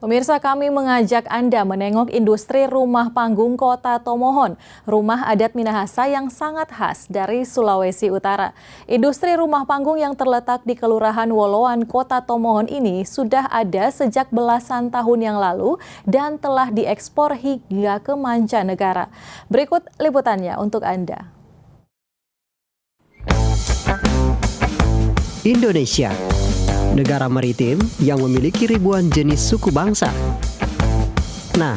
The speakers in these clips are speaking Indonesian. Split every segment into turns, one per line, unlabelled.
Pemirsa, kami mengajak Anda menengok industri rumah panggung Kota Tomohon, rumah adat Minahasa yang sangat khas dari Sulawesi Utara. Industri rumah panggung yang terletak di Kelurahan Woloan, Kota Tomohon ini sudah ada sejak belasan tahun yang lalu dan telah diekspor hingga ke mancanegara. Berikut liputannya untuk Anda.
Indonesia, negara maritim yang memiliki ribuan jenis suku bangsa. Nah,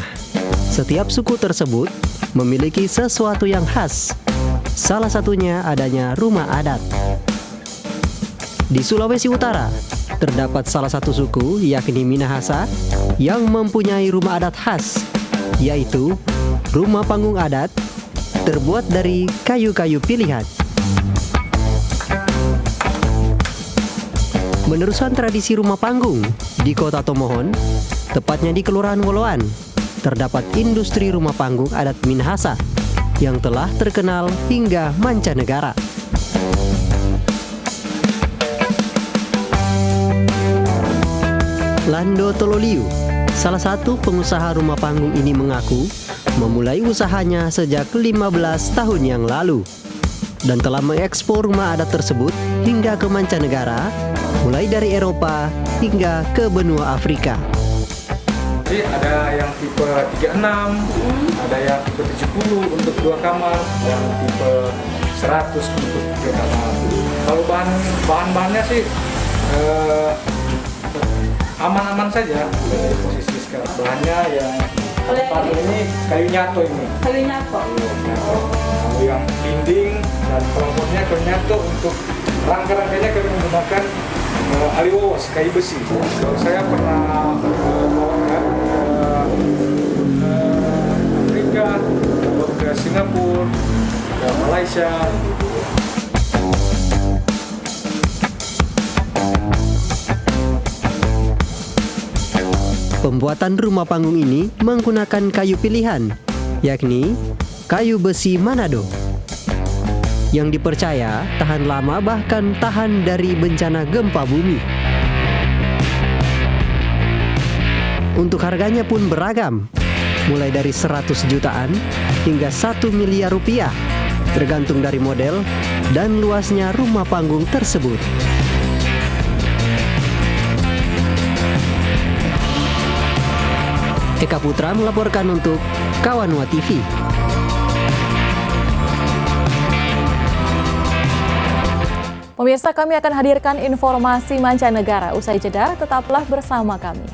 setiap suku tersebut memiliki sesuatu yang khas. Salah satunya adanya rumah adat. Di Sulawesi Utara, terdapat salah satu suku yakni Minahasa yang mempunyai rumah adat khas, yaitu rumah panggung adat terbuat dari kayu-kayu pilihan. Meneruskan tradisi rumah panggung di Kota Tomohon, tepatnya di Kelurahan Woloan, terdapat industri rumah panggung adat Minahasa yang telah terkenal hingga mancanegara. Lando Tololiu, salah satu pengusaha rumah panggung ini mengaku memulai usahanya sejak 15 tahun yang lalu dan telah mengekspor rumah adat tersebut hingga ke mancanegara, mulai dari Eropa hingga ke benua Afrika.
Jadi ada yang tipe 36, ada yang tipe 70 untuk 2 kamar, yang tipe 100 untuk 3 kamar. Kalau bahan-bahannya sih aman-aman saja dari posisi sekarang. Bahannya yang paling ini kayu nyato ini.
Kayu nyato.
Kalau yang dinding dan plafon kayu nyato, untuk rangka-rangkanya kami menggunakan aliwos, kayu besi. Kalau saya pernah bawa ke Afrika, bawa ke Singapura, ke Malaysia.
Pembuatan rumah panggung ini menggunakan kayu pilihan, yakni kayu besi Manado, yang dipercaya tahan lama bahkan tahan dari bencana gempa bumi. Untuk harganya pun beragam, mulai dari 100 jutaan hingga 1 miliar rupiah, tergantung dari model dan luasnya rumah panggung tersebut. Eka Putra melaporkan untuk Kawanua TV.
Pemirsa, kami akan hadirkan informasi mancanegara. Usai jeda, tetaplah bersama kami.